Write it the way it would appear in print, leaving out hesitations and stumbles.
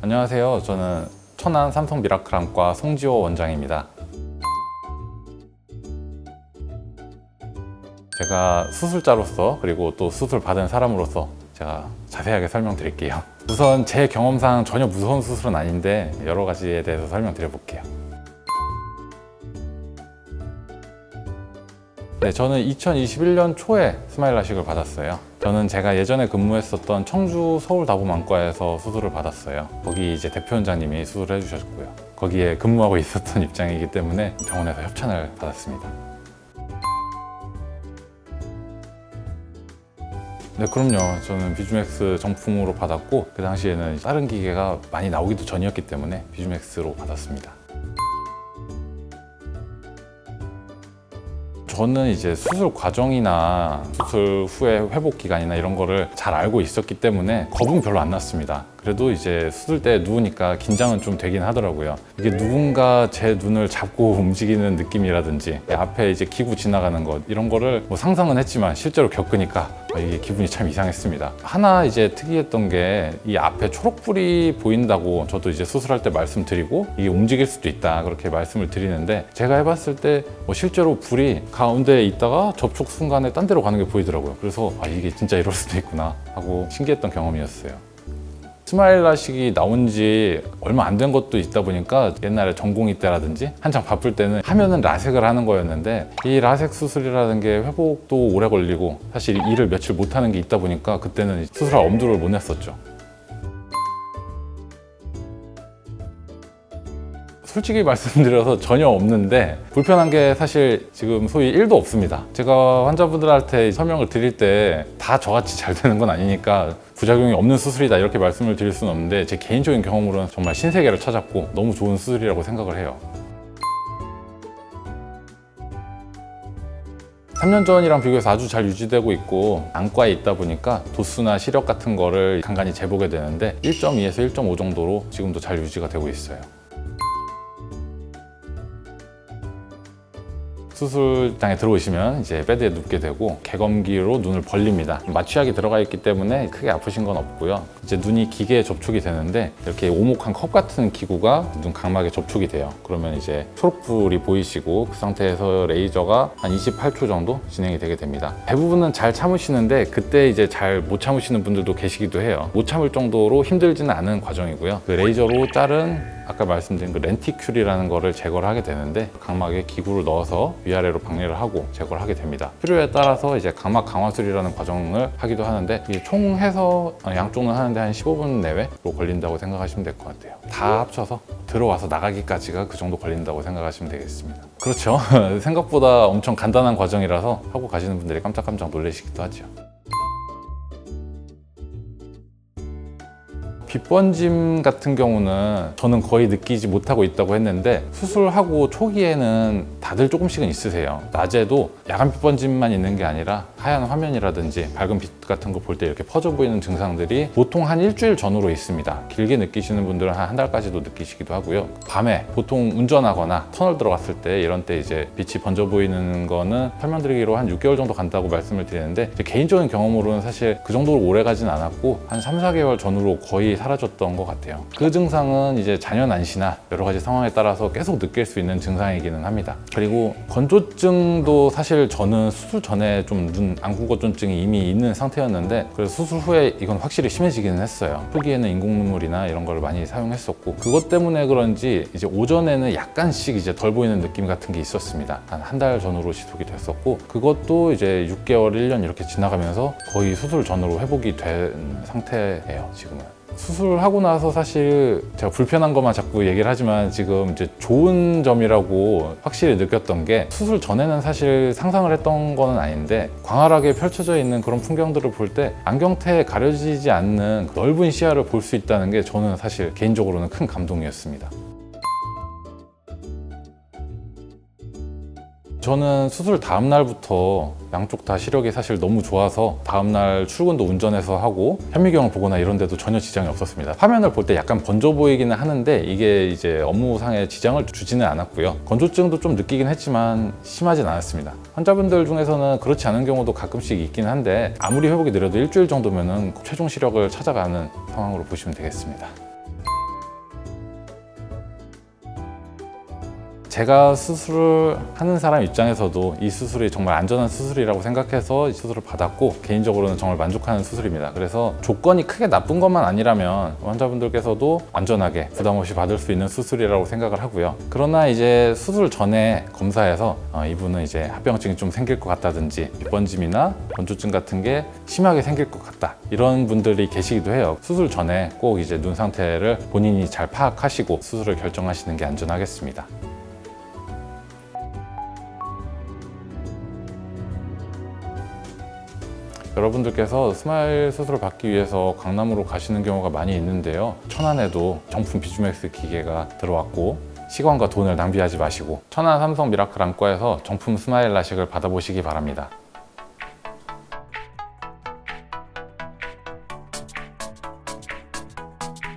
안녕하세요. 저는 천안 삼성 미라클암과 송지호 원장입니다. 제가 수술자로서 그리고 또 수술 받은 사람으로서 제가 자세하게 설명드릴게요. 우선 제 경험상 전혀 무서운 수술은 아닌데 여러 가지에 대해서 설명드려 볼게요. 네, 저는 2021년 초에 스마일 라식을 받았어요. 저는 제가 예전에 근무했었던 청주 서울다보만과에서 수술을 받았어요. 거기 이제 대표원장님이 수술을 해주셨고요. 거기에 근무하고 있었던 입장이기 때문에 병원에서 협찬을 받았습니다. 네, 그럼요. 저는 비주맥스 정품으로 받았고 그 당시에는 다른 기계가 많이 나오기도 전이었기 때문에 비주맥스로 받았습니다. 저는 이제 수술 과정이나 수술 후에 회복 기간이나 이런 거를 잘 알고 있었기 때문에 겁은 별로 안 났습니다. 그래도 이제 수술 때 누우니까 긴장은 좀 되긴 하더라고요. 이게 누군가 제 눈을 잡고 움직이는 느낌이라든지 앞에 이제 기구 지나가는 것 이런 거를 뭐 상상은 했지만 실제로 겪으니까 이게 기분이 참 이상했습니다. 하나 이제 특이했던 게 이 앞에 초록불이 보인다고 저도 이제 수술할 때 말씀드리고 이게 움직일 수도 있다 그렇게 말씀을 드리는데 제가 해봤을 때 뭐 실제로 불이 가운데에 있다가 접촉 순간에 딴 데로 가는 게 보이더라고요. 그래서 이게 진짜 이럴 수도 있구나 하고 신기했던 경험이었어요. 스마일 라식이 나온 지 얼마 안 된 것도 있다 보니까 옛날에 전공의 때라든지 한창 바쁠 때는 하면은 라섹을 하는 거였는데 이 라섹 수술이라는 게 회복도 오래 걸리고 사실 일을 며칠 못 하는 게 있다 보니까 그때는 수술할 엄두를 못 냈었죠. 솔직히 말씀드려서 전혀 없는데 불편한 게 사실 지금 소위 1도 없습니다. 제가 환자분들한테 설명을 드릴 때 다 저같이 잘 되는 건 아니니까 부작용이 없는 수술이다 이렇게 말씀을 드릴 수는 없는데 제 개인적인 경험으로는 정말 신세계를 찾았고 너무 좋은 수술이라고 생각을 해요. 3년 전이랑 비교해서 아주 잘 유지되고 있고 안과에 있다 보니까 도수나 시력 같은 거를 간간히 재보게 되는데 1.2에서 1.5 정도로 지금도 잘 유지가 되고 있어요. 수술장에 들어오시면 이제 베드에 눕게 되고 객엄기로 눈을 벌립니다. 마취약이 들어가 있기 때문에 크게 아프신 건 없고요. 이제 눈이 기계에 접촉이 되는데 이렇게 오목한 컵 같은 기구가 눈 각막에 접촉이 돼요. 그러면 이제 초록불이 보이시고 그 상태에서 레이저가 한 28초 정도 진행이 되게 됩니다. 대부분은 잘 참으시는데 그때 이제 잘 못 참으시는 분들도 계시기도 해요. 못 참을 정도로 힘들지는 않은 과정이고요. 그 레이저로 자른 아까 말씀드린 그 렌티큘이라는 거를 제거를 하게 되는데 각막에 기구를 넣어서 위아래로 박리를 하고 제거를 하게 됩니다. 필요에 따라서 이제 각막 강화술이라는 과정을 하기도 하는데 이게 총 해서 양쪽은 하는데 한 15분 내외로 걸린다고 생각하시면 될 것 같아요. 다 합쳐서 들어와서 나가기까지가 그 정도 걸린다고 생각하시면 되겠습니다. 그렇죠. 생각보다 엄청 간단한 과정이라서 하고 가시는 분들이 깜짝깜짝 놀라시기도 하죠. 빗번짐 같은 경우는 저는 거의 느끼지 못하고 있다고 했는데 수술하고 초기에는 다들 조금씩은 있으세요. 낮에도 야간 빗번짐만 있는 게 아니라 하얀 화면이라든지 밝은 빛 같은 거 볼 때 이렇게 퍼져 보이는 증상들이 보통 한 일주일 전후로 있습니다. 길게 느끼시는 분들은 한 달까지도 느끼시기도 하고요. 밤에 보통 운전하거나 터널 들어갔을 때 이런 때 이제 빛이 번져 보이는 거는 설명드리기로 한 6개월 정도 간다고 말씀을 드리는데 제 개인적인 경험으로는 사실 그 정도로 오래 가진 않았고 한 3, 4개월 전후로 거의 사라졌던 것 같아요. 그 증상은 이제 잔여 난시나 여러 가지 상황에 따라서 계속 느낄 수 있는 증상이기는 합니다. 그리고 건조증도 사실 저는 수술 전에 좀 눈 안구건조증이 이미 있는 상태였는데 그래서 수술 후에 이건 확실히 심해지기는 했어요. 초기에는 인공 눈물이나 이런 걸 많이 사용했었고 그것 때문에 그런지 이제 오전에는 약간씩 이제 덜 보이는 느낌 같은 게 있었습니다. 한 달 전후로 지속이 됐었고 그것도 이제 6개월, 1년 이렇게 지나가면서 거의 수술 전으로 회복이 된 상태예요, 지금은. 수술하고 나서 사실 제가 불편한 것만 자꾸 얘기를 하지만 지금 이제 좋은 점이라고 확실히 느꼈던 게 수술 전에는 사실 상상을 했던 거는 아닌데 광활하게 펼쳐져 있는 그런 풍경들을 볼 때 안경테에 가려지지 않는 넓은 시야를 볼 수 있다는 게 저는 사실 개인적으로는 큰 감동이었습니다. 저는 수술 다음 날부터 양쪽 다 시력이 사실 너무 좋아서 다음날 출근도 운전해서 하고 현미경을 보거나 이런 데도 전혀 지장이 없었습니다. 화면을 볼 때 약간 번져 보이기는 하는데 이게 이제 업무상의 지장을 주지는 않았고요. 건조증도 좀 느끼긴 했지만 심하진 않았습니다. 환자분들 중에서는 그렇지 않은 경우도 가끔씩 있긴 한데 아무리 회복이 느려도 일주일 정도면은 최종 시력을 찾아가는 상황으로 보시면 되겠습니다. 제가 수술을 하는 사람 입장에서도 이 수술이 정말 안전한 수술이라고 생각해서 이 수술을 받았고, 개인적으로는 정말 만족하는 수술입니다. 그래서 조건이 크게 나쁜 것만 아니라면 환자분들께서도 안전하게 부담 없이 받을 수 있는 수술이라고 생각을 하고요. 그러나 이제 수술 전에 검사에서 이분은 이제 합병증이 좀 생길 것 같다든지 빗번짐이나 건조증 같은 게 심하게 생길 것 같다, 이런 분들이 계시기도 해요. 수술 전에 꼭 이제 눈 상태를 본인이 잘 파악하시고 수술을 결정하시는 게 안전하겠습니다. 여러분들께서 스마일 수술을 받기 위해서 강남으로 가시는 경우가 많이 있는데요. 천안에도 정품 비주맥스 기계가 들어왔고, 시간과 돈을 낭비하지 마시고 천안 삼성 미라클 안과에서 정품 스마일 라식을 받아보시기 바랍니다.